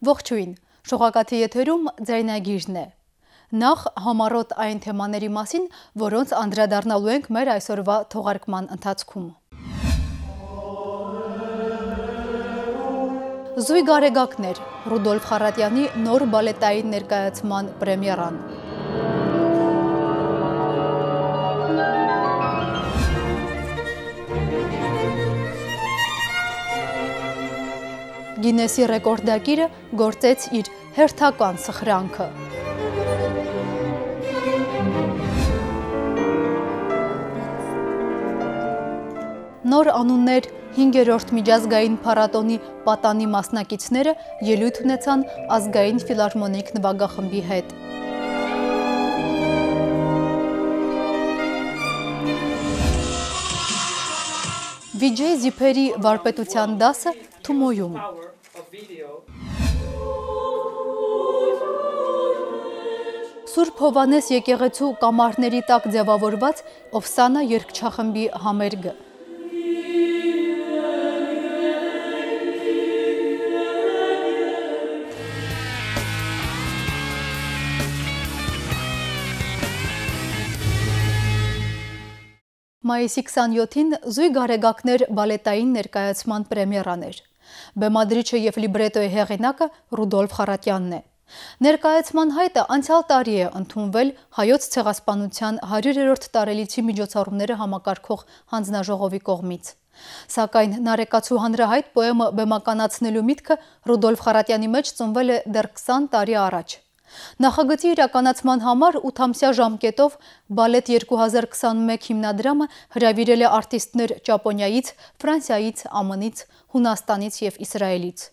Ողջույն, շողակաթի եթերում ձայնագիրն է։ Նախ համառոտ այն թեմաների մասին, որոնց անդրադառնալու ենք մեր այսօրվա թողարկման ընթացքում։ Զույգ արեգակներ, Ռուդոլֆ Խառատյանի նոր բալետային ներկայացման պրեմիերան։ Գինեսի ռեկորդակիրը գործեց իր հերթական սխրանքը։ Նոր անուններ 5-րդ միջազգային փառատոնի պատանի մասնակիցները ելույթ ունեցան ազգային ֆիլհարմոնիկ նվագախմբի հետ։ Վիջեյ Զիփերի վարպետության դասը Թումոյում։ Սուրբ Հովանես եկեղեցու կամարների տակ ձևավորված Օվսանա երգչախմբի համերգը։ Մայիսի 27-ին զույգ արեգակներ բալետային ներկայացման պրեմիերան էր։ Բեմադրիչը և լիբրետոյի հեղինակը Ռուդոլֆ Խառատյանն է։ Ներկայացման հայտը անցյալ տարի է ընդունվել Հայոց ցեղասպանության 100-րդ տարելիցի միջոցառումները համակարգող հանձնաժողովի կողմից։ Սակայն Նարեկացու հանրահայտ պոեմը բեմականացնելու միտքը Ռուդոլֆ Խառատյանի մեջ ծնվել է դեռ 20 տարի առաջ։ Նախագծի իրականացման համար 8-ամսյա ժամկետով Բալետ 2021 հիմնադրամը հրավիրել է արտիստներ Ճապոնիայից, Ֆրանսիայից, ԱՄՆ-ից, Հունաստանից և Իսրայելից։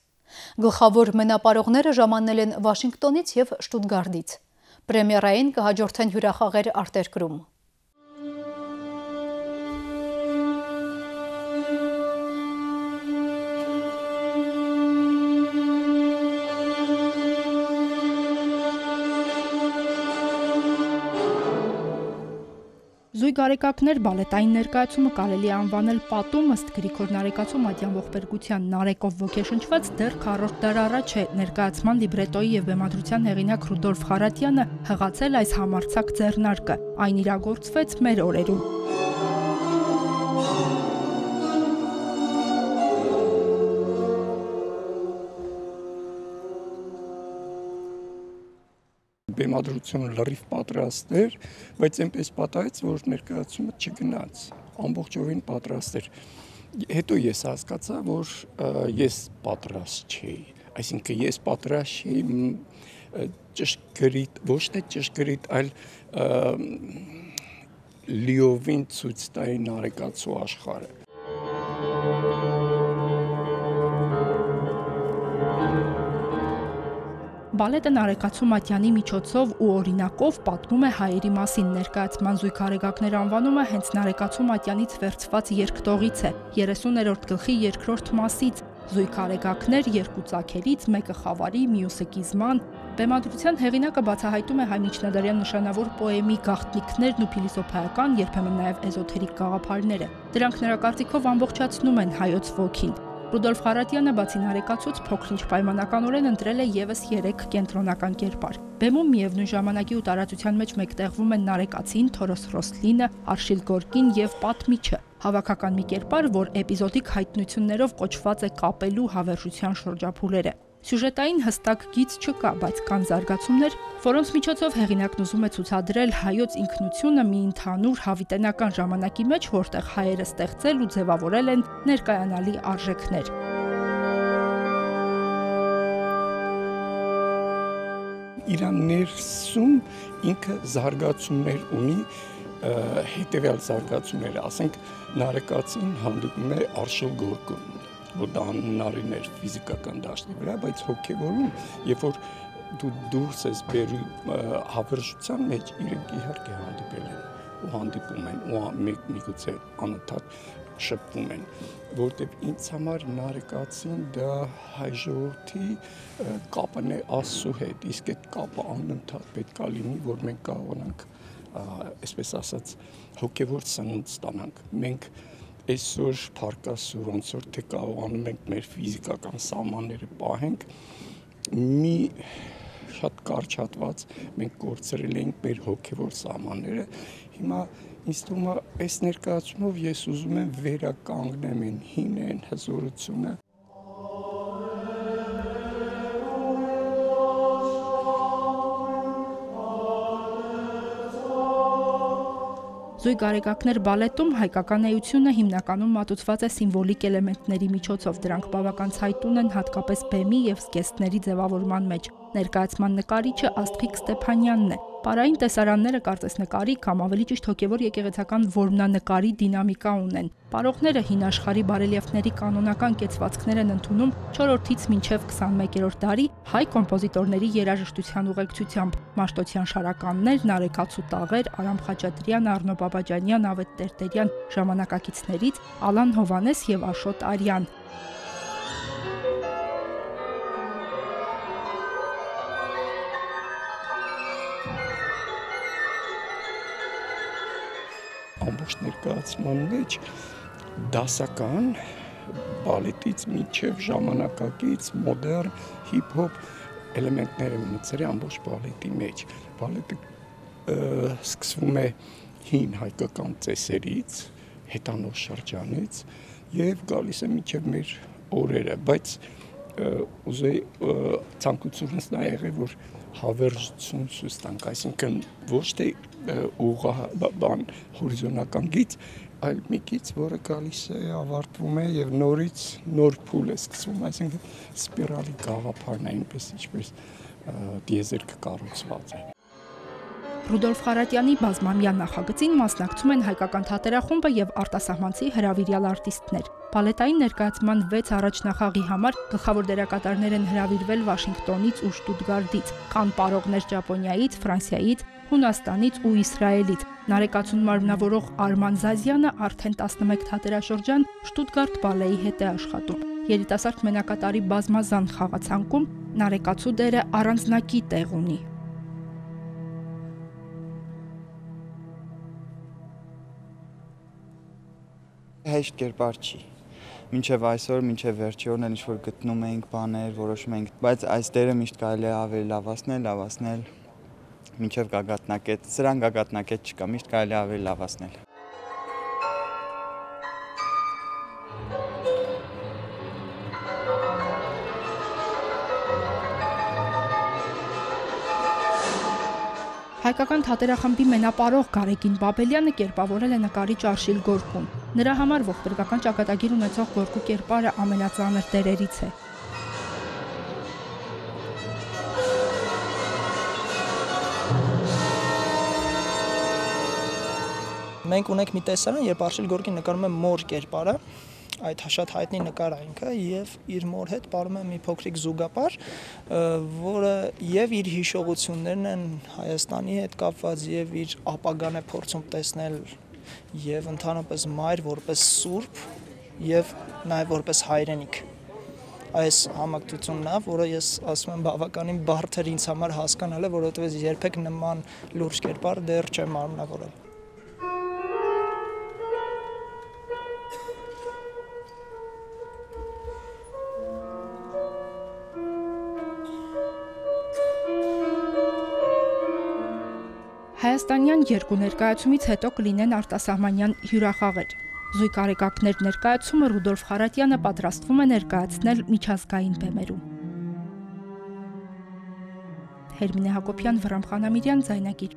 Գլխավոր մենապարողները ժամանել են Վաշինգտոնից և Շտուտգարտից։ Պրեմիերային կհաջորդեն հյուրախաղեր արտերկրում։ Զույգ արեգակներ բալետային ներկայացումը կարելի է անվանել պատում ըստ Գրիգոր Նարեկացու մատյան ողբերգության Նարեկով ոգեշնչված դեռ 4-րդ դար առաջ է ներկայացման լիբրետոյի և բեմադրության հեղինակ Ռուդոլֆ Խառատյանը հղացել այս համարձակ ձեռնարկը։ Այն իրագործվեց մեր օրերում։ Բեմադրությունը լրիվ պատրաստ էր, բայց այնպես պատահեց, որ ներկայացումը չգնաց, ամբողջովին պատրաստ էր։ Հետո ես հասկացա, որ ես պատրաստ չէի, այսինքն ես պատրաստ չէի ճշգրիտ, ոչ թե ճշգրիտ, այլ լիովին ցույց տայի Նարեկացու աշխարհը։ Բալետը Նարեկացու մատյանի միջոցով ու օրինակով պատմում է հայերի մասին։ Ներկայացման զույգ արեգակներ անվանումը հենց Նարեկացու մատյանից վերցված երկտողից է, 30-րդ գլխի 2-րդ մասից։ Զույգ արեգակներ երկու ծագերից, մեկը խավարի, մյուսը կիզման։ Բեմադրության հեղինակը բացահայտում է հայ միջնադարյան նշանավոր պոեմի գաղտնիքներն ու փիլիսոփայական, երբեմն նաև էզոթերիկ գաղափարները։ Դրանք նրա կարծիքով ամբողջացնում են հայոց ոգին։ Ռուդոլֆ Խառատյանը բացի Նարեկացուց փոքր-ինչ պայմանականորեն ընտրել է ևս 3 կենտրոնական կերպար։ Բեմում միևնույն ժամանակի ու տարածության մեջ մեկտեղվում են Նարեկացին, Թորոս Ռոսլինը, Արշիլ Գորկին և Պատմիչը։ Հավաքական մի կերպար, որ էպիզոդիկ հայտնություններով կոչված է կապելու հավերժության շրջափուլերը։ Սյուժետային հստակ գիծ չկա, բայց կան զարգացումներ, որոնց միջոցով հեղինակն ուզում է ցուցադրել հայոց ինքնությունը մի ընդհանուր հավիտենական ժամանակի մեջ, որտեղ հայերը ստեղծել ու ձևավորել են ներկայանալի արժեքներ։ Իր ներսում ինքը զարգացումներ ունի, հետևյալ զարգացումները, ասենք Նարեկացին հանդիպում է Արշիլ Գորկում, որ դա անհնարին էր ֆիզիկական դաշտի վրա, բայց հոգևորում, երբ որ դու դուրս ես բերում հավերժության մեջ, իրենք իհարկե հանդիպել են ու հանդիպում են ու միգուցե անընդհատ շփվում են, որտեղ ինձ համար Նարեկացին դա հայ ժողովրդի կապն է Աստծո հետ, իսկ այդ կապը անընդհատ պետք է լինի, որ մենք կարողանանք, այսպես ասած, հոգևոր սնունդ ստանանք։ Մենք այսօր փառք Աստծո, ոնց որ թե կարողանում ենք մեր ֆիզիկական սահմանները պահենք, մի շատ կարճ հատված մենք կորցրել էինք մեր հոգևոր սահմանները, հիմա ինձ թվում է այս ներկայացումով ես ուզում եմ վերականգնեմ այն հին այն հզորությունը։ Զույգ արեգակներ բալետում հայկական էությունը հիմնականում մատուցված է սիմվոլիկ էլեմենտների միջոցով, դրանք բավական ցայտուն են հատկապես բեմի և զգեստների ձևավորման մեջ։ Ներկայացման նկարիչը Աստղիկ Ստեփանյանն է։ Պարային տեսարանները կարծես նկարի կամ ավելի ճիշտ հոգևոր եկեղեցական որմնանկարի դինամիկա ունեն։ Պարողները հին աշխարհի բարելիեֆների կանոնական կեցվածքներ են ընդունում 4-ից մինչև 21-րդ դարի հայ կոմպոզիտորների երաժշտության ուղեկցությամբ։ Մաշտոցյան շարականներ, Նարեկացու տաղեր, Արամ Խաչատրյան, Առնո Բաբաջանյան, Ավետ Տերտերյան ժամանակակիցներից, Ալան Հովանես և Աշոտ Արյան։ Ամբողջ ներկայացման մեջ դասական բալետից մինչև ժամանակակից մոդեռն հիփ-հոփ էլեմենտներ են մտցրել ամբողջ բալետի մեջ։ Բալետը սկսվում է հին հայկական ծեսերից, հետանող շրջանից եւ գալիս է մինչև մեր օրերը, բայց ուզեի ցանկությունս նա եղել որ հավերժություն ցույց տանք, այսինքն ոչ թե ուղղաբան հորիզոնական գիծ, այլ մի գիծ, որը գալիս է, ավարտվում է եւ նորից նոր փուլ է սկսվում, այսինքն սպիրալի գաղափարն է, այնպես ինչպես դիեզերքը կառուցված է։ Ռուդոլֆ Խարատյանի բազմամյա նախագծին մասնակցում են հայկական թատերախումբը եւ արտասահմանցի հրավիրյալ արտիստներ։ Բալետային ներկայացման 6 առաջնախաղի համար գլխավոր դերակատարներ են հրավիրվել Վաշինգտոնից ու Շտուտգարտից, կան պարողներ Ճապոնիայից, Ֆրանսիայից, Հունաստանից ու Իսրայելից։ Նարեկացուն մարմնավորող Արման Զազյանը արդեն 11 թատերաշրջան Շտուտգարտ բալեի հետ է աշխատում։ Երիտասարդ մենակատարի բազմազան խաղացանկում Նարեկացու դերը առանձնակի տեղ ունի։ Հեշտ կերպար չի։ Մինչև այսօր, մինչև վերջի օրն էլ ինչ-որ գտնում էինք բաներ, որոշում էինք, բայց այս դերը միշտ կարելի է ավելի լավացնել, մինչև գագաթնակետ, սրան գագաթնակետ չկա, միշտ կարելի է ավելի լավացնել։ Հայկական թատերախմբի մենապարող Գարեգին Բաբելյանը կերպավորել է նկարիչ Արշիլ Գորկուն։ Նրա համար ողբերգական ճակատագիր ունեցող Գորկու կերպարը ամենածանր դերերից է։ Մենք ունենք մի տեսարան, երբ Արշիլ Գորկին նկարում է մոր կերպարը, այդ շատ հայտնի նկար է ինքը եւ իր մոր հետ ապրում է մի փոքրիկ զուգապար, որը եւ իր հիշողություններն են Հայաստանի հետ կապված եւ իր ապագան է փորձում տեսնել եւ ընդհանրապես մայր որպես սուրբ եւ նաեւ որպես հայրենիք։ Այս համակցությունն է, որը ես ասում եմ բավականին բարդ էր ինձ համար հասկանալը, որովհետեւ երբեք նման լուրջ կերպար դեռ չեմ մարմնավորել։ Հայաստանյան երկու ներկայացումից հետո կլինեն արտասահմանյան հյուրախաղեր։ Զույգ արեգակներ ներկայացումը Ռուդոլֆ Խարատյանը պատրաստվում է ներկայացնել միջազգային բեմերում։ Հերմինե Հակոբյան, Վռամ Խանամիրյան, Ձայնագիր։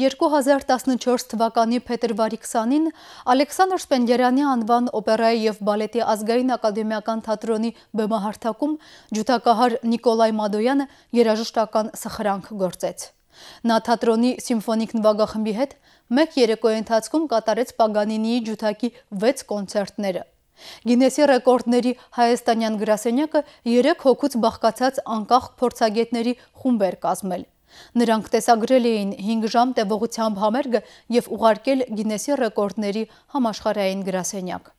«2014 թվականի փետրվարի 20-ին Ալեքսանդր Սպենդիարյանի անվան օպերայի և բալետի ազգային ակադեմիական թատրոնի բեմահարթակում ջութակահար Նիկոլայ Մադոյանը երաժշտական սխրանք գործեց։ Նա թատրոնի սիմֆոնիկ նվագախմբի հետ մեկ երեկոյի ընթացքում կատարեց Պագանինիի ջութակի 6 կոնցերտները։ Գինեսի ռեկորդների հայաստանյան գրասենյակը 3 հոգուց բաղկացած անկախ փորձագետների խումբ էր կազմել։ Նրանք տեսագրել էին 5 ժամ տևողությամբ համերգը և ուղարկել Գինեսի ռեկորդների համաշխարհային գրասենյակ։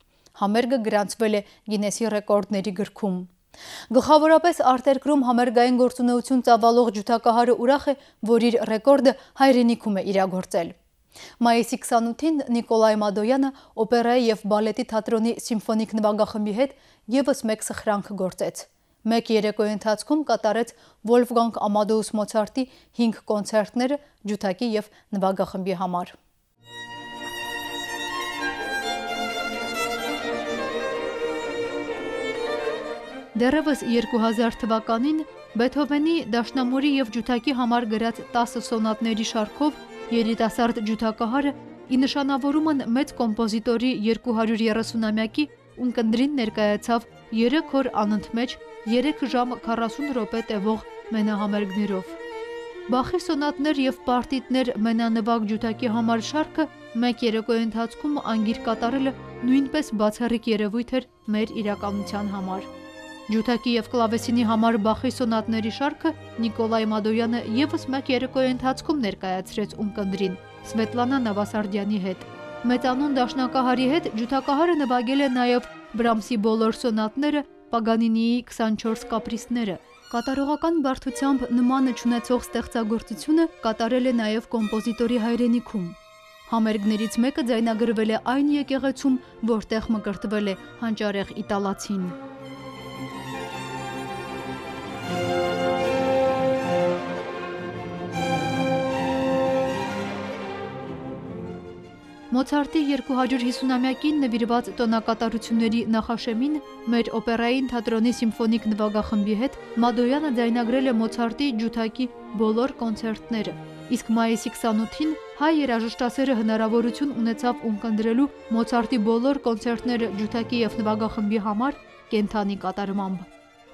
Համերգը գրանցվել է Գինեսի ռեկորդների գրքում։ Գլխավորապես արտերկրում համերգային գործունեություն ծավալող ջութակահարը ուրախ է, որ իր ռեկորդը հայրենիքում է իրագործել։ Մայիսի 28-ին Նիկոլայ Մադոյանը օպերայի և բալետի թատրոնի սիմֆոնիկ նվագախմբի հետ ևս մեկ սխրանք գործեց։ Մեկ երեկոյի ընթացքում կատարեց Վոլֆգանգ Ամադեուս Մոցարտի 5 կոնցերտները ջութակի և նվագախմբի համար։ Դեռևս 2000 թվականին Բեթհովենի, Դաշնամուրի և ջութակի համար գրած 10 սոնատների շարքով երիտասարդ ջութակահարը ի նշանավորումն մեծ կոմպոզիտորի 230-ամյակի ունկնդրին ներկայացավ 3 օր անընդմեջ 3 ժամ 40 րոպե տևող մենահամերգներով։ Բախի սոնատներ և պարտիտներ մենանվագ ջութակի համար շարքը մեկ երեկոյի ընթացքում անգիր կատարելը նույնպես բացառիկ երևույթ էր մեր իրականության համար։ Ջութակի և կլավեսինի համար Բախի սոնատների շարքը Նիկոլայ Մադոյանը ևս մեկ երեկոյի ընթացքում ներկայացրեց ունկնդրին Սվետլանա Նավասարդյանի հետ։ Մեծանուն դաշնակահարի հետ ջութակահարը նվագել է նաև Բրամսի բոլոր սոնատները, Պագանինիի 24 կապրիսները։ Կատարողական բարդությամբ նմանը չունեցող ստեղծագործությունը կատարել է նաև կոմպոզիտորի հայրենիքում։ Համերգներից մեկը ձայնագրվել է այն եկեղեցում, որտեղ մկրտվել է հանճարեղ իտալացին։ Մոցարտի 250-ամյակին նվիրված տոնակատարությունների նախաշեմին մեր օպերային թատրոնի սիմֆոնիկ նվագախմբի հետ Մադոյանը ձայնագրել է Մոցարտի ջութակի բոլոր կոնցերտները, իսկ մայիսի 28-ին հայ երաժշտասերը հնարավորություն ունեցավ ունկնդրելու Մոցարտի բոլոր կոնցերտները ջութակի և նվագախմբի համար կենդանի կատարմամբ։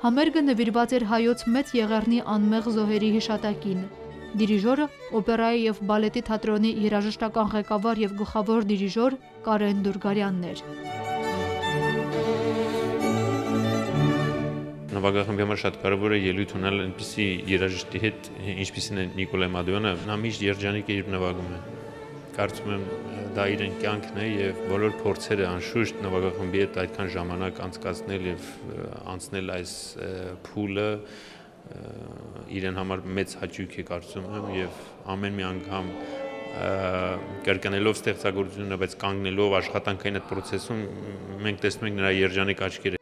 Համերգը նվիրված էր հայոց մեծ եղեռնի անմեղ զոհերի հիշատակին։ Դիրիժորը օպերայի և բալետի թատրոնի երաժշտական ղեկավար և գլխավոր դիրիժոր Կարեն Դուրգարյանն էր։ Նվագախմբի համար շատ կարևոր է ելույթ ունենալ այնպիսի երաժշտի հետ, ինչպիսին է Նիկոլայ Մադոյանը, նա միշտ երջանիկ է, երբ նվագում է։ Կարծում եմ դա իրեն կյանքն է եւ բոլոր փորձերը անշուշտ նվագախմբի հետ այդքան ժամանակ անցկացնել եւ անցնել այս փուլը իրեն համար մեծ հաճույք է կարծում եմ եւ ամեն մի անգամ կրկնելով ստեղծագործությունը, բայց կանգնելով աշխատանքային այդ process-ում մենք տեսնում ենք նրա երջանիկ աչքերը։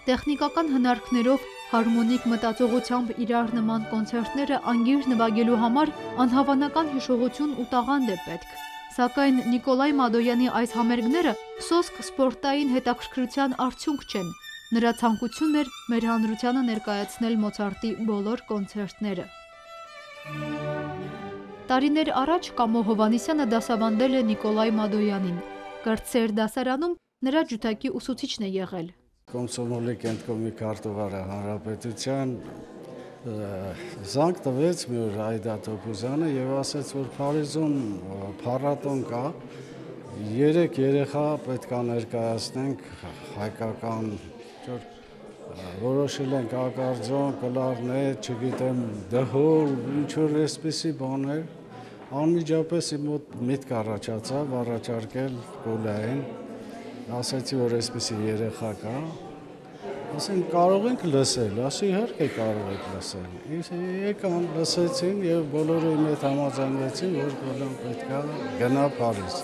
Տեխնիկական հնարքներով հարմոնիկ մտածողությամբ իրար նման կոնցերտները անգիր նվագելու համար անհավանական հիշողություն ու տաղանդ է պետք։ Սակայն Նիկոլայ Մադոյանի այս համերգները սոսկ սպորտային հետաքրքրության արդյունք չեն։ Նրա ցանկությունն էր մեր հանրությանը ներկայացնել Մոցարտի բոլոր կոնցերտները։ Տարիներ առաջ Կամո Հովհաննիսյանը դասավանդել է Նիկոլայ Մադոյանին։ Կրտսեր դասարանում նրա ջութակի ուսուցիչն է եղել։ Կոմսոմոլի կենտկոմի քարտուղարը հանրապետության զանգ տվեց մի օր Այդա Թոփուզյանը եւ ասաց, որ Փարիզում փառատոն կա, 3 երեխա պետք է ներկայացնենք հայկական, որոշել ենք ակարդեոն, կլարնետ, չգիտեմ, դհոլ, ինչ որ այսպիսի բաներ, անմիջապես իմ մոտ միտք առաջացավ առաջարկել Գոլային, ասացի, որ այսպիսի երեխա կա, ասենք կարող ենք լսել, ասի իհարկե կարող եք լսել, եկան լսեցին եւ բոլորը իմ հետ համաձայնվեցին, որ Գոլան պետք է գնա Փարիզ։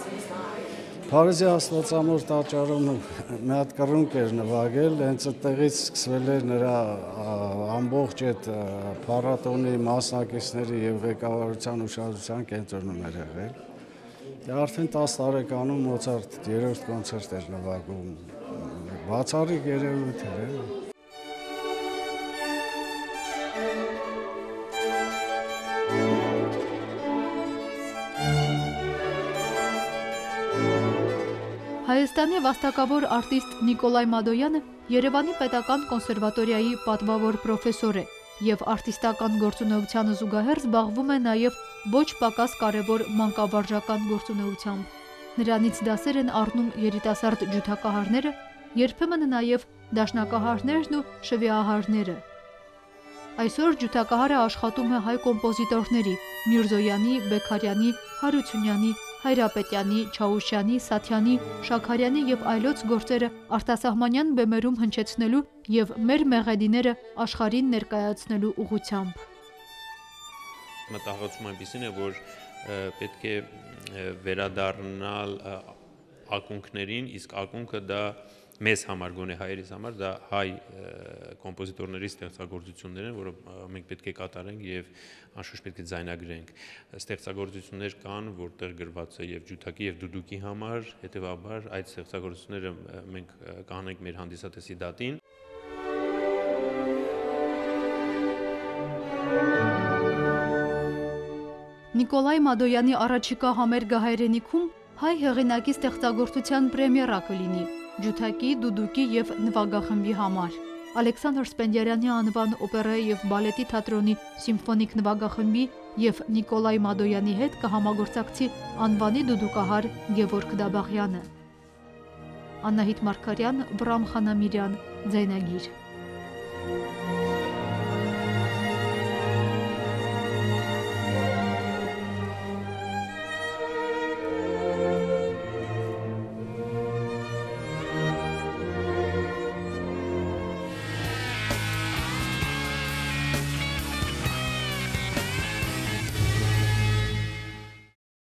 Փարիզի Աստվածամոր տաճարում մի հատ կռունկ էր նվագել, հենց այդտեղից սկսվել էր նրա ամբողջ այդ փառատոնի մասնակիցների եւ ղեկավարության ուշադրության կենտրոնում էր եղել։ Արդեն 10 տարեկանում Մոցարտ 3-րդ կոնցերտ էր նվագում, բացառիկ երևույթ էր։ Հայաստանի վաստակավոր արտիստ Նիկոլայ Մադոյանը Երևանի պետական կոնսերվատորիայի պատվավոր պրոֆեսոր է և արտիստական գործունեությանը զուգահեռ զբաղվում է նաև ոչ պակաս կարևոր մանկավարժական գործունեությամբ։ Նրանից դասեր են առնում երիտասարդ ջութակահարները, երբեմն նաև դաշնակահարներն ու շվիահարները։ Այսօր ջութակահարը աշխատում է հայ կոմպոզիտորների՝ Միրզոյանի, Բեքարյանի, Հարությունյանի, Հայրապետյանի, Չաուշյանի, Սաթյանի, Շաքարյանի եւ այլոց գործերը արտասահմանյան բեմերում հնչեցնելու եւ մեր մեղեդիները աշխարհին ներկայացնելու ուղղությամբ։ Մտահոգացում այնպեսին է, որ պետք է վերադառնալ ակունքներին, իսկ ակունքը դա մեզ համար, գոնե հայերիս համար, դա հայ կոմպոզիտորների ստեղծագործություններ են, որը մենք պետք է կատարենք եւ անշուշտ պետք է ձայնագրենք։ Ստեղծագործություններ կան, որտեղ գրված է եւ ջութակի եւ դուդուկի համար, հետեւաբար այդ ստեղծագործությունները մենք կանենք մեր հանդիսատեսի դատին։ Նիկոլայ Մադոյանի առաջիկա համերգը հայրենիքում հայ հեղինակի ստեղծագործության պրեմիերա կլինի ջութակի, դուդուկի եւ նվագախմբի համար։ Ալեքսանդր Սպենդիարյանի անվան օպերայի եւ բալետի թատրոնի սիմֆոնիկ նվագախմբի եւ Նիկոլայ Մադոյանի հետ կհամագործակցի անվանի դուդուկահար Գևորգ Դաբաղյանը։ Անահիտ Մարգարյան, Վրամ Խանամիրյան, Ձայնագիր։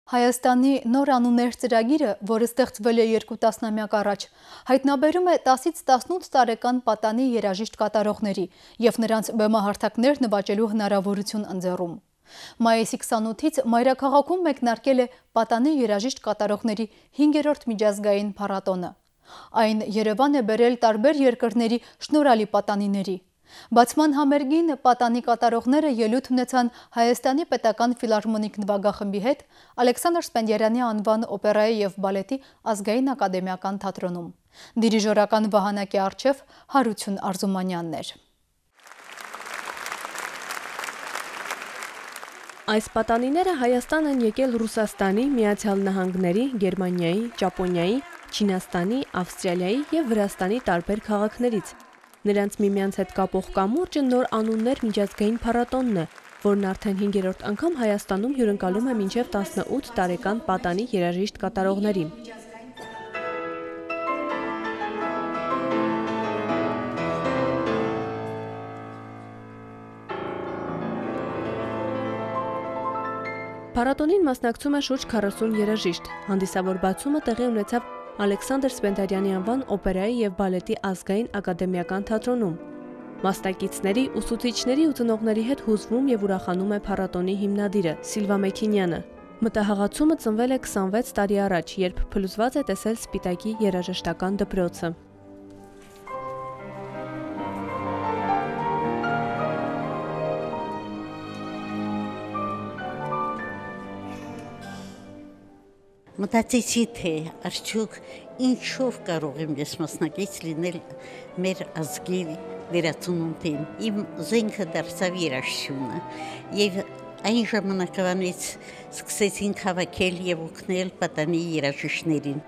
Հայաստանի նոր անուններ ծրագիրը, որը ստեղծվել է 2 տասնամյակ առաջ, հայտնաբերում է 10-ից 18 տարեկան պատանի երաժիշտ կատարողների եւ նրանց բեմահարթակներ նվաճելու հնարավորություն ընձեռում։ Մայիսի 28-ից մայրաքաղաքում մեկնարկել է պատանի երաժիշտ կատարողների 5-րդ միջազգային փառատոնը։ Այն Երևան է բերել տարբեր երկրների շնորհալի պատանիների։ Բացման համերգին պատանի կատարողները ելույթ ունեցան Հայաստանի պետական ֆիլհարմոնիկ նվագախմբի հետ Ալեքսանդր Սպենդիարյանի անվան օպերայի եւ բալետի ազգային ակադեմիական թատրոնում։ Դիրիժորական վահանակի առջև Հարություն Արզումանյանն էր։ Այս պատանիները Հայաստան են եկել Ռուսաստանի, Միացյալ Նահանգների, Գերմանիայի, Ճապոնիայի, Չինաստանի, Ավստրալիայի եւ Վրաստանի տարբեր քաղաքներից։ Նրանց միմյանց հետ կապող կամուրջը նոր անուններ միջազգային փառատոնն է, որն արդեն 5-րդ անգամ Հայաստանում հյուրընկալում է մինչև 18 տարեկան պատանի երաժիշտ կատարողներին։ Փառատոնին մասնակցում է շուրջ 40 երաժիշտ։ Հանդիսավոր բացումը տեղի ունեցավ Ալեքսանդր Սպենդիարյանի անվան օպերայի եւ բալետի ազգային ակադեմիական թատրոնում։ Մասնակիցների, ուսուցիչների ու ծնողների հետ հուզվում եւ ուրախանում է փառատոնի հիմնադիրը Սիլվա Մեքինյանը։ Մտահղացումը ծնվել է 26 տարի առաջ, երբ փլուզված է տեսել Սպիտակի երաժշտական դպրոցը։ Մտածեցի, թե արդյոք ինչով կարող եմ ես մասնակից լինել մեր ազգի վերածնունդին։ Իմ զենքը դարձավ երաժշտությունը եւ այն ժամանակվանից սկսեցինք հավաքել եւ օգնել պատանի երաժիշտներին։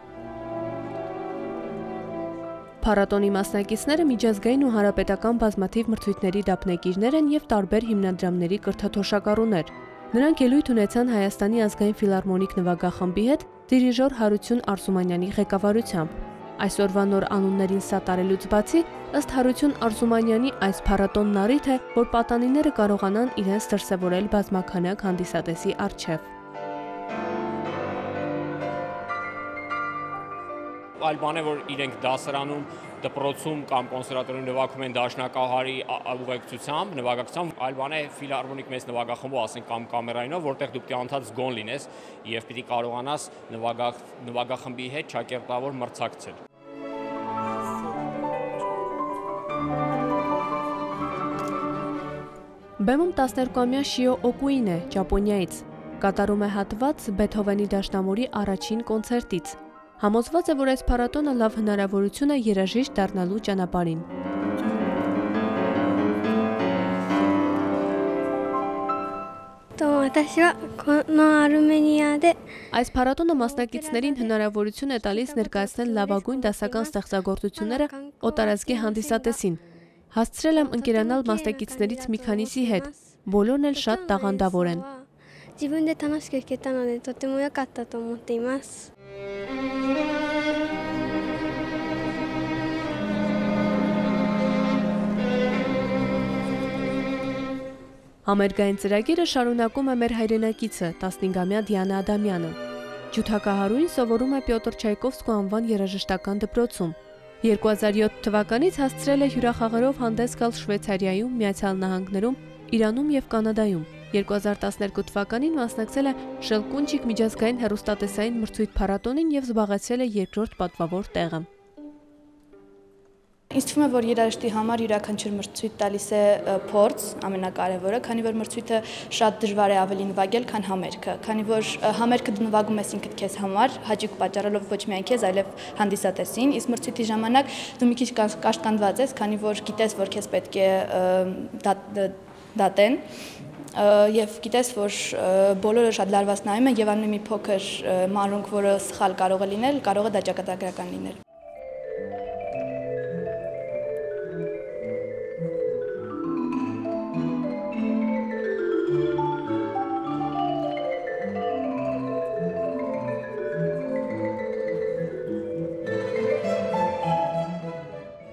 Փառատոնի մասնակիցները միջազգային ու հանրապետական բազմաթիվ մրցույթների դափնեկիրներ են եւ տարբեր հիմնադրամների կրթաթոշակառուներ։ Նրանք ելույթ ունեցան Հայաստանի ազգային ֆիլհարմոնիկ նվագախմբի հետ դիրիժոր Հարություն Արզումանյանի ղեկավարությամբ։ Այսօրվա նոր անուններին սատարելուց բացի, ըստ Հարություն Արզումանյանի, այս փառատոնն առիթ է, որ պատանիները կարողանան իրենց դրսևորել բազմաքանակ հանդիսատեսի առջև։ Այլ բան է, որ իրենք դասարանում, դպրոցում կամ կոնսերվատորիում նվագում են դաշնակահարի ուղեկցությամբ, նվագակցությամբ, այլ բան է ֆիլհարմոնիկ մեծ նվագախմբով, ասենք կամ կամերայինով, որտեղ դու պիտի անդադ զգոն լինես եւ պիտի կարողանաս նվագախմբի հետ ճակերտավոր մրցակցել։ Բեմում 12-ամյա Շիո Օկուին է, Ճապոնիայից։ Կատարում է հատված Բեթհովենի դաշնամուրի առաջին կոնցերտից։ Համոզված է, որ այս փառատոնը լավ հնարավորություն է երաժիշտ դառնալու ճանապարհին։ Այս փառատոնը մասնակիցներին հնարավորություն է տալիս ներկայացնել լավագույն դասական ստեղծագործությունները օտարազգի հանդիսատեսին։ Հասցրել եմ ընկերանալ մասնակիցներից մի քանիսի հետ, բոլորն էլ շատ տաղանդավոր են։ Ձիվուն դե տանաս կերկետան անետոտի մոյա կատտատոմուտ իմաս։ Համերգային ծրագիրը շարունակում է մեր հայրենակիցը 15-ամյա Դիանա Ադամյանը։ Ջութակահարույն սովորում է Պյոտր Չայկովսկու անվան երաժշտական դպրոցում։ 2007 թվականից հասցրել է հյուրախաղերով հանդես գալ Շվեյցարիայում, Միացյալ Նահանգներում, Իրանում եւ Կանադայում։ 2012 թվականին մասնակցել է Շելկունչիկ միջազգային հեռուստատեսային մրցույթ փառատոնին եւ զբաղեցրել է երկրորդ պատվավոր տեղը։ Ինձ թվում է, որ երաժշտի համար յուրաքանչյուր մրցույթ տալիս է փորձ, ամենակարևորը, քանի որ մրցույթը շատ դժվար է ավելի նվագել, քան համերգը, քանի որ համերգը դու նվագում ես ինքդ քեզ համար, հաճույք պատճառելով ոչ միայն քեզ, այլև հանդիսատեսին, իսկ մրցույթի ժամանակ դու մի քիչ կաշկանդված ես, քանի որ գիտես, որ քեզ պետք է դատեն եւ գիտես, որ բոլորը շատ լարված նայում են եւ անում մի փոքր մանրունք, որը սխալ կարող է լինել, կարող է դա ճակատագրական լինել։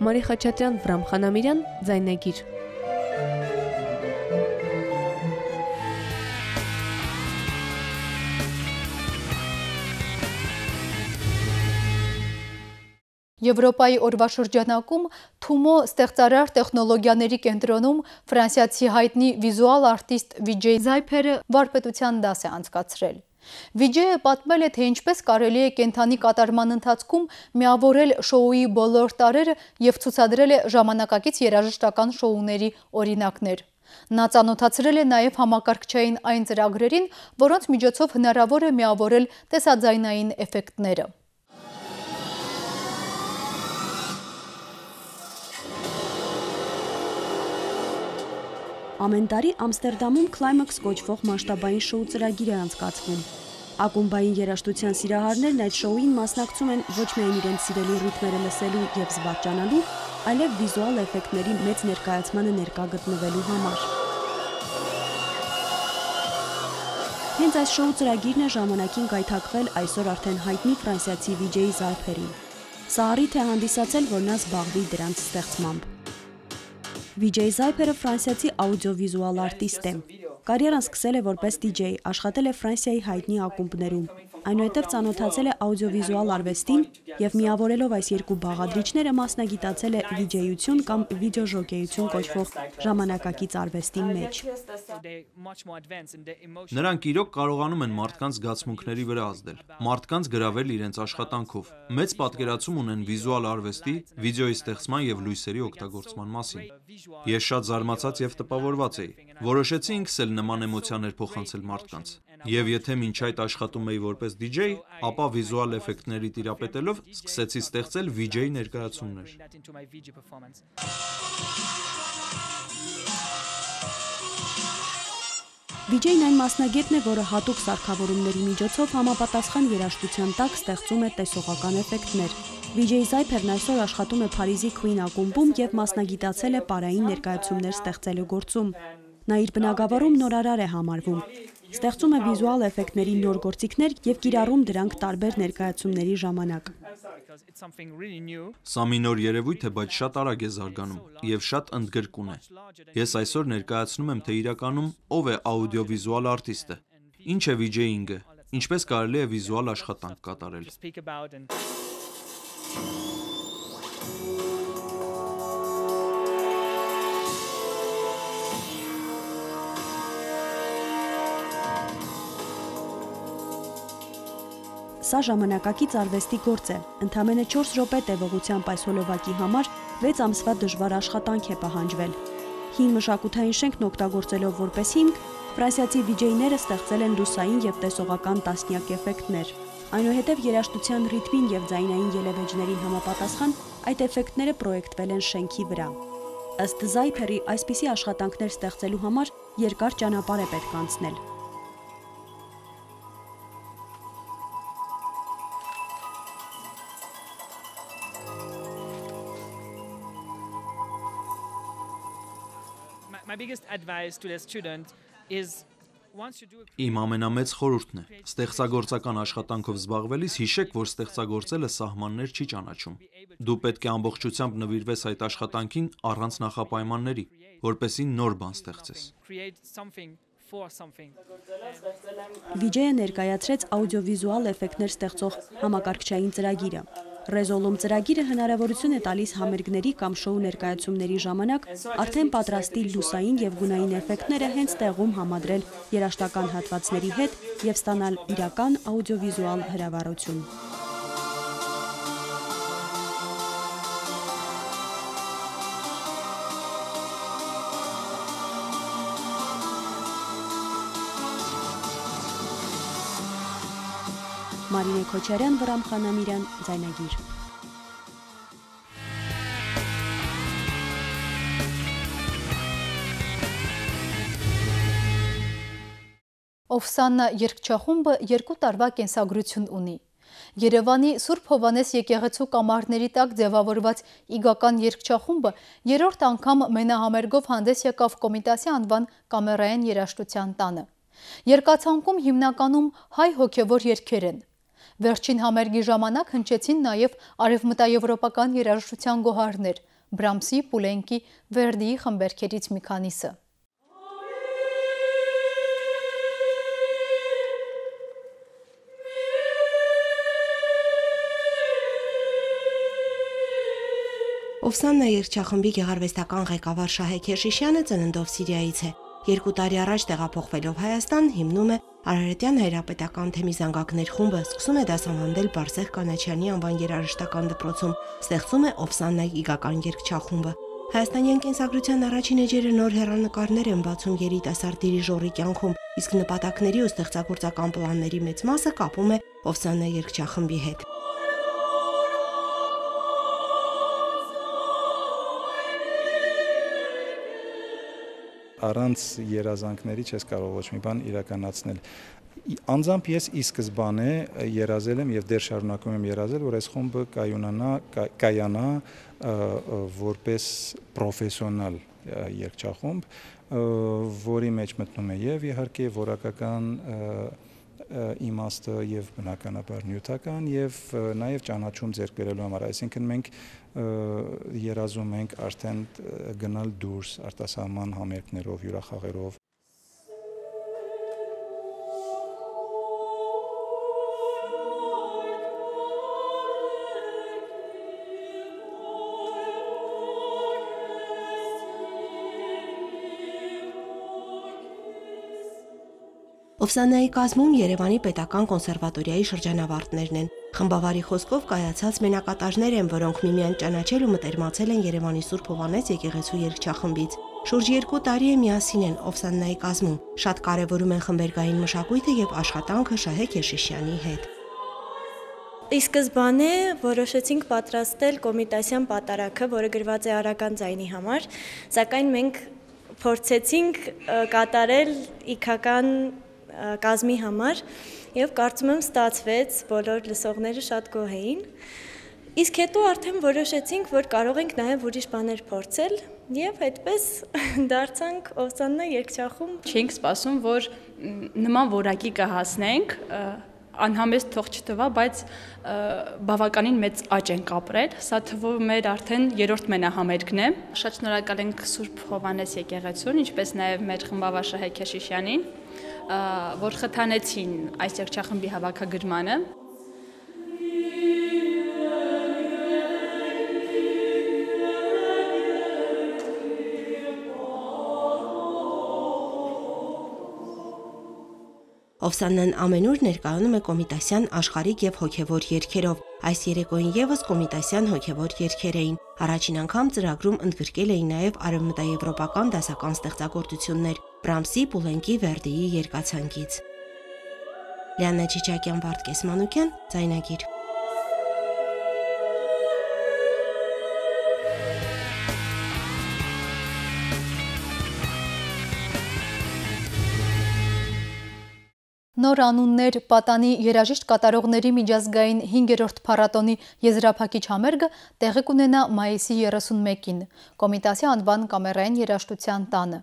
Մարի Խաչատրյան, Վրամ Խանամիրյան, Ձայնագիր։ Եվրոպայի օրվա շրջանակում Թումո ստեղծարար տեխնոլոգիաների կենտրոնում ֆրանսիացի հայտնի վիզուալ արտիստ Վիջեյ Զայփերը վարպետության դաս է անցկացրել։ Վիջեյը պատմել է, թե ինչպես կարելի է կենդանի կատարման ընթացքում միավորել շոուի բոլոր տարրերը եւ ցուցադրել է ժամանակակից երաժշտական շոուների օրինակներ։ Նա ծանոթացրել է նաեւ համակարգչային այն ծրագրերին, որոնց միջոցով հնարավոր է միավորել տեսաձայնային էֆեկտները։ Ամեն տարի Ամստերդամում Climax կոչվող մասշտաբային շոու ծրագիր է անցկացվում։ Ակումբային երաժշտության սիրահարներն այդ շոուին մասնակցում են ոչ միայն իրենց սիրելի ռիթմերը լսելու եւ զվարճանալու, այլև վիզուալ էֆեկտների մեծ ներկայացմանը ներկա գտնվելու համար։ Հենց այս շոու ծրագիրն է ժամանակին գայթակղել այսօր արդեն հայտնի ֆրանսիացի Վիջեյ Զայփերին։ Սա առիթ է հանդիսացել, որ նա զբաղվի դրանց ստեղծմամբ։ Վիջեյ Զայփերը ֆրանսիացի աուդիովիզուալ արտիստ է։ Կարիերան սկսել է որպես DJ, աշխատել է Ֆրանսիայի հայտնի ակումբներում։ Այնուհետև ծանոթացել է աուդիովիզուալ արվեստին եւ միավորելով այս երկու բաղադրիչները մասնագիտացել է վիջեյություն կամ վիդեոժոկեյություն կոչվող ժամանակակից արվեստի մեջ։ Նրանք իրոք կարողանում են մարդկանց զգացմունքների վրա ազդել, մարդկանց գրավել իրենց աշխատանքով։ Մեծ պատկերացում ունեն վիզուալ արվեստի, վիդեոյի ստեղծման եւ լույսերի օգտագործման մասին։ Ես շատ զարմացած եւ տպավորված էի։ Որոշեցի ինքս էլ նման էմոցիաներ փոխանցել մարդկանց։ Եվ եթե մինչ այդ աշխատում էի որպես DJ, ապա վիզուալ էֆեկտների տիրապետելով սկսեցի ստեղծել VJ ներկայացումներ։ VJ-ն այն մասնագետն է, որը հատուկ սարքավորումների միջոցով համապատասխան երաժշտության տակ ստեղծում է տեսողական էֆեկտներ։ Վիջեյ Զայփերն այսօր աշխատում է Փարիզի Queen ակումբում եւ մասնագիտացել է պարային ներկայացումներ ստեղծելու գործում։ Նա իր բնագավառում նորարար է համարվում։ Ստեղծում է վիզուալ էֆեկտների նոր գործիքներ եւ կիրառում դրանք տարբեր ներկայացումների ժամանակ։ Սա մի նոր երևույթ է, բայց շատ արագ է զարգանում եւ շատ ընդգրկուն է։ Ես այսօր ներկայացնում եմ, թե իրականում ով է աուդիովիզուալ արտիստը, ինչ է VJ-ինգը, ինչպես կարելի է վիզուալ աշխատանք կատարել։ Սա ժամանակակից արվեստի գործ է։ Ընդամենը 4 րոպե տևողությամբ այս հոլովակի համար 6 ամսվա դժվար աշխատանք է պահանջվել։ Հին մշակութային շենքն օգտագործելով որպես հիմք, ֆրանսիացի վիջեյները ստեղծել են լուսային եւ տեսողական տասնյակ էֆեկտներ։ Այնուհետև երաժշտության ռիթմին եւ ձայնային ելևէջներին համապատասխան այդ էֆեկտները պրոյեկտվել են շենքի վրա։ Ըստ Զայփերի, այսպիսի աշխատանքներ ստեղծելու համար երկար ճանապարհ է պետք անցնել։ Իմ ամենամեծ խորհուրդն է. ստեղծագործական աշխատանքով զբաղվելիս հիշեք, որ ստեղծագործելը սահմաններ չի ճանաչում։ Դու պետք է ամբողջությամբ նվիրվես այդ աշխատանքին առանց նախապայմանների, որպեսզի նոր բան ստեղծես։ VJ-ը ներկայացրեց աուդիովիզուալ էֆեկտներ ստեղծող համակարգչային ծրագիրը։ Ռեզոլում ծրագիրը հնարավորություն է տալիս համերգների կամ շոու ներկայացումների ժամանակ արդեն պատրաստի լուսային և գունային էֆեկտները հենց տեղում համադրել երաժշտական հատվածների հետ և ստանալ իրական աուդիովիզուալ հրավառություն։ Մարինե Քոչարյան, Վրամ Խանամիրյան, Ձայնագիր։ Օվսաննա երգչախումբը 2 տարվա կենսագրություն ունի։ Երևանի Սուրբ Հովհաննես եկեղեցու կամարների տակ ձևավորված իգական երգչախումբը 3-րդ անգամ մենահամերգով հանդես եկավ Կոմիտասի անվան կամերային երաժշտության տանը։ Երկացանկում հիմնականում հայ հոգևոր երգեր են։ Վերջին համերգի ժամանակ հնչեցին նաև արևմտաեվրոպական երաժշտության գոհարներ՝ Բրամսի, Պուլենկի, Վերդիի խմբերքերից մի քանիսը։ Օվսաննա երգչախմբի գեղարվեստական ղեկավար Շահե Քեշիշյանը ծննդով Սիրիայից է։ 2 տարի առաջ տեղափոխվելով Հայաստան հիմնում է Արարատյան հայրապետական թեմի զանգակներ խումբը, սկսում է դասավանդել Բարսեղ Կանաչյանի անվան երաժշտական դպրոցում, ստեղծում է Օվսաննա իգական երգչախումբը։ Հայաստանյան կենսագրության առաջին էջերը նոր հեռանկարներ են բացում երիտասարդ դիրիժորի կյանքում, իսկ նպատակների ու ստեղծագործական պլանների մեծ մասը կապում է Օվսաննա երգչախմբի հետ։ Առանց երազանքների չես կարող ոչ մի բան իրականացնել։ Անձամբ ես ի սկզբանե երազել եմ եւ դեռ շարունակում եմ երազել, որ այս խումբը կայանա որպես պրոֆեսիոնալ երգչախումբ, որի մեջ մտնում է եւ իհարկե որակական իմաստը եւ բնականաբար նյութական եւ նաեւ ճանաչում ձեռք բերելու համար, այսինքն մենք երազում ենք արդեն գնալ դուրս արտասահման համերգներով, հյուրախաղերով։ Օվսաննայի կազմում Երևանի պետական կոնսերվատորիայի շրջանավարտներն են։ Խմբավարի խոսքով կայացած մենակատարներ են, որոնք միմյանց ճանաչել ու մտերմացել են Երևանի Սուրբ Հովհաննես եկեղեցու երգչախմբից։ Շուրջ 2 տարի է միասին են Օվսաննայի կազմում։ Շատ կարևորում են խմբերգային մշակույթը եւ աշխատանքը Շահե Քեշիշյանի հետ։ Ի սկզբանե որոշեցինք պատրաստել Կոմիտասյան պատարագը, որը գրված է արական ձայնի համար, սակայն մենք փորձեցինք կատարել իգական կազմի համար եւ կարծում եմ ստացվեց, բոլոր լսողները շատ գոհ էին։ Իսկ հետո արդեն որոշեցինք, որ կարող ենք նաեւ ուրիշ բաներ փորձել եւ այդպես դարձանք Օվսաննա երգչախումբ։ Չենք սպասում, որ նման որակի կհասնենք, անհամեստ թող չտվա, բայց բավականին մեծ աճ ենք ապրել։ Սա թվում էր արդեն 3-րդ մենահամերգն է։ Շատ շնորհակալ ենք Սուրբ Հովհաննես եկեղեցուն, ինչպես նաև մեր խմբավար Շահե Քեշիշյանին, որ խթանեցին այս երգչախմբի հավաքագրմանը։ Օվսաննան ամենուր ներկայանում է Կոմիտասյան աշխարհիկ եւ հոգեվոր երգերով։ Այս երեկոյին եւս Կոմիտասյան հոգեվոր երգեր էին։ Առաջին անգամ ծրագրում ընդգրկել էին նաեւ արևմտաեվրոպական դասական ստեղծագործություններ Բրամսի, Պուլենկի, Վերդիի երկացանկից։ Լիաննա Չիչակյան, Վարդգես Մանուկյան, Ձայնագիր։ Նոր անուններ պատանի երաժիշտ կատարողների միջազգային 5-րդ փառատոնի եզրափակիչ համերգը տեղի կունենա մայիսի 31-ին Կոմիտասի անվան կամերային երաժշտության տանը։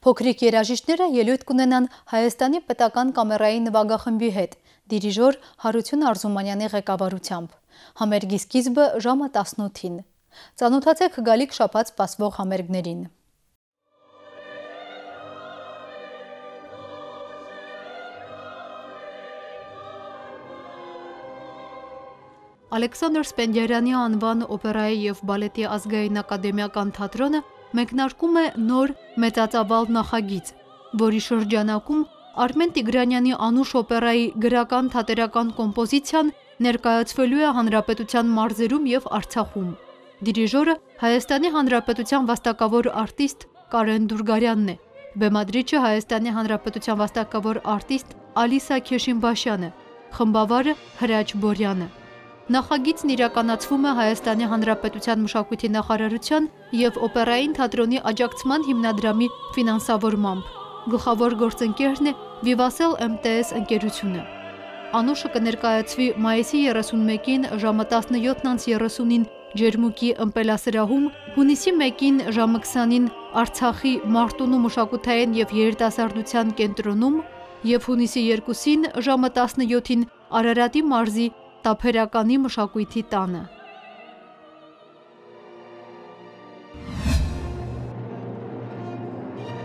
Փոքրիկ երաժիշտները ելույթ կունենան Հայաստանի պետական կամերայի նվագախմբի հետ, դիրիժոր Հարություն Արզումանյանի ղեկավարությամբ։ Համերգի սկիզբը ժամը 18-ին։ Ծանոթացեք գալիք շաբաթ սպասվող համերգներին։ Ալեքսանդր Սպենդիարյանի անվան օպերայի և բալետի ազգային ակադեմիական թատրոնը մեկնարկում է նոր մեծածավալ նախագիծ, որի շրջանակում Արմեն Տիգրանյանի անուշ օպերայի գրական թատերական կոմպոզիցիան ներկայացվելու է Հանրապետության մարզերում և Արցախում։ Դիրիժորը Հայաստանի Հանրապետության վաստակավոր արտիստ Կարեն Դուրգարյանն է, բեմադրիչը Հայաստանի Հանրապետության վաստակավոր արտիստ Ալիսա Քեշինբաշյանը, խմբավարը Հրաչ Բորյանը։ Նախագիծն իրականացվում է Հայաստանի Հանրապետության մշակույթի նախարարության և օպերային թատրոնի աջակցման հիմնադրամի ֆինանսավորմամբ։ Գլխավոր գործընկերն է Vivassel MTS ընկերությունը։ Անուշը կներկայացվի մայիսի 31-ին ժամը 17:30-ին Ջերմուկի ըմպելասրահում, հունիսի 1-ին ժամը 20-ին Արցախի Մարտունու մշակութային և երիտասարդության կենտրոնում և հունիսի 2-ին ժամը 17-ին Արարատի մարզի Տափերականի մշակույթի տանը։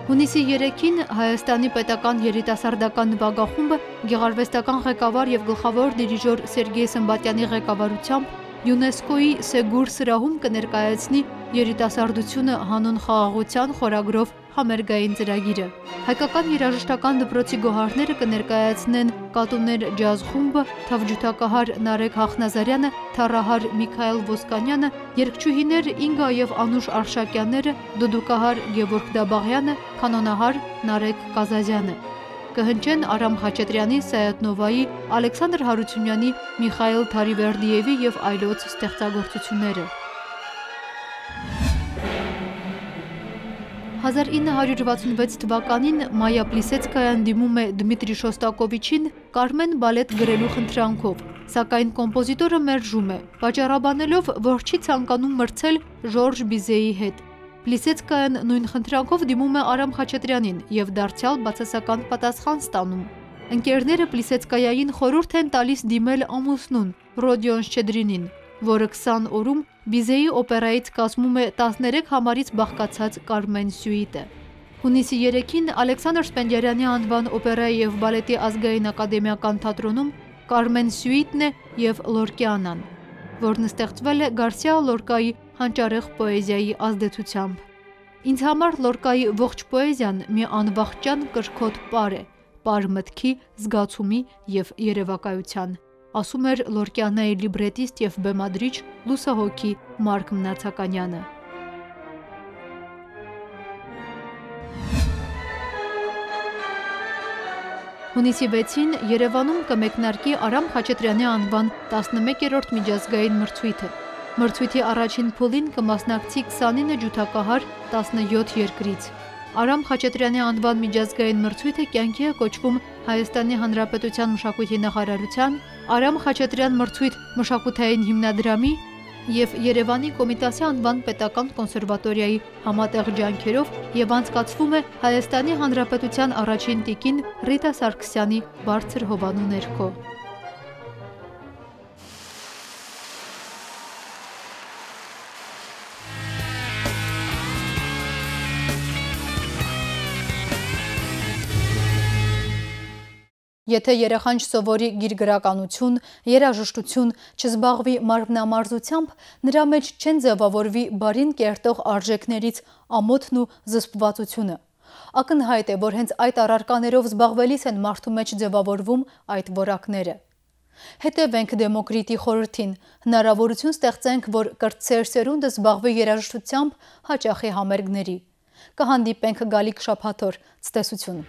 Հունիսի 3-ին Հայաստանի պետական երիտասարդական նվագախումբը գեղարվեստական ղեկավար և գլխավոր դիրիժոր Սերգեյ Սմբատյանի ղեկավարությամբ ՅՈՒՆԵՍԿՕ-ի Սեգուր սրահում կներկայացնի երիտասարդությունը հանուն խաղաղության խորագրով համերգային ծրագիրը։ Հայկական երաժշտական դպրոցի գոհարները կներկայացնեն Կատուներ ջազ խումբը, թավջութակահար Նարեկ Հախնազարյանը, թառահար Միքայել Ոսկանյանը, երգչուհիներ Ինգա և Անուշ Արշակյանները, դուդուկահար Գևորգ Դաբաղյանը, կանոնահար Նարեկ Կազազյանը։ Կհնչեն Արամ Խաչատրյանի, Սայաթ Նովայի, Ալեքսանդր Հարությունյանի, Միխայել Թարիվերդիևի և այլոց ստեղծագործությունները։ 1966 թվականին Մայա Պլիսեցկայան դիմում է Դմիտրի Շոստակովիչին Կարմեն բալետ գրելու խնդրանքով, սակայն կոմպոզիտորը մերժում է, պատճառաբանելով, որ չի ցանկանում մրցել Ժորժ Բիզեի հետ։ Պլիսեցկայան նույն խնդրանքով դիմում է Արամ Խաչատրյանին և դարձյալ բացասական պատասխան ստանում։ Ընկերները Պլիսեցկայային խորհուրդ են տալիս դիմել ամուսնուն Ռոդիոն Շչեդրինին, որը 20 օրում Բիզեի օպերայից կազմում է 13 համարից բաղկացած Կարմեն սյուիտը։ Հունիսի 3-ին Ալեքսանդր Սպենդիարյանի անվան օպերայի և բալետի ազգային ակադեմիական թատրոնում Կարմեն սյուիտն է և Լորկիանան, որն ստեղծվել է Գարսիա Լորկայի հանճարեղ պոեզիայի ազդեցությամբ։ Ինձ համար Լորկայի ողջ պոեզիան մի անվախճան կրքոտ պար է, պար մտքի, զգացումի և երևակայության, ասում էր Լորկիանայի լիբրետիստ և բեմադրիչ լուսահոգի Մարկ Մնացականյանը։ Հունիսի 6-ին Երևանում կմեկնարկի Արամ Խաչատրյանի անվան 11-րդ միջազգային մրցույթը։ Մրցույթի առաջին փուլին կմասնակցի 29 ջութակահար 17 երկրից։ Արամ Խաչատրյանի անվան միջազգային մրցույթը կյանքի է կոչվում Հայաստանի Հանրապետության մշակույթի նախարարության, Արամ Խաչատրյան մրցույթ մշակութային հիմնադրամի և Երևանի Կոմիտասի անվան պետական կոնսերվատորիայի համատեղ ջանքերով և անցկացվում է Հայաստանի Հանրապետության առաջին տիկին Ռիտա Սարգսյանի բարձր հովանու ներքո։ Եթե երեխան չսովորի գիրգրականություն, երաժշտություն, չզբաղվի մարմնամարզությամբ, նրա մեջ չեն ձևավորվի բարին կերտող արժեքներից ամոթն ու զսպվածությունը։ Ակնհայտ է, որ հենց այդ առարկաներով զբաղվելիս են մարդու մեջ ձևավորվում այդ որակները։ Հետևենք Դեմոկրիտի խորհրդին, հնարավորություն ստեղծենք, որ կրտսեր սերունդը զբաղվի երաժշտությամբ, հաճախի համերգների։ Կհանդիպենք գալիք շաբաթ օր, ցտեսություն։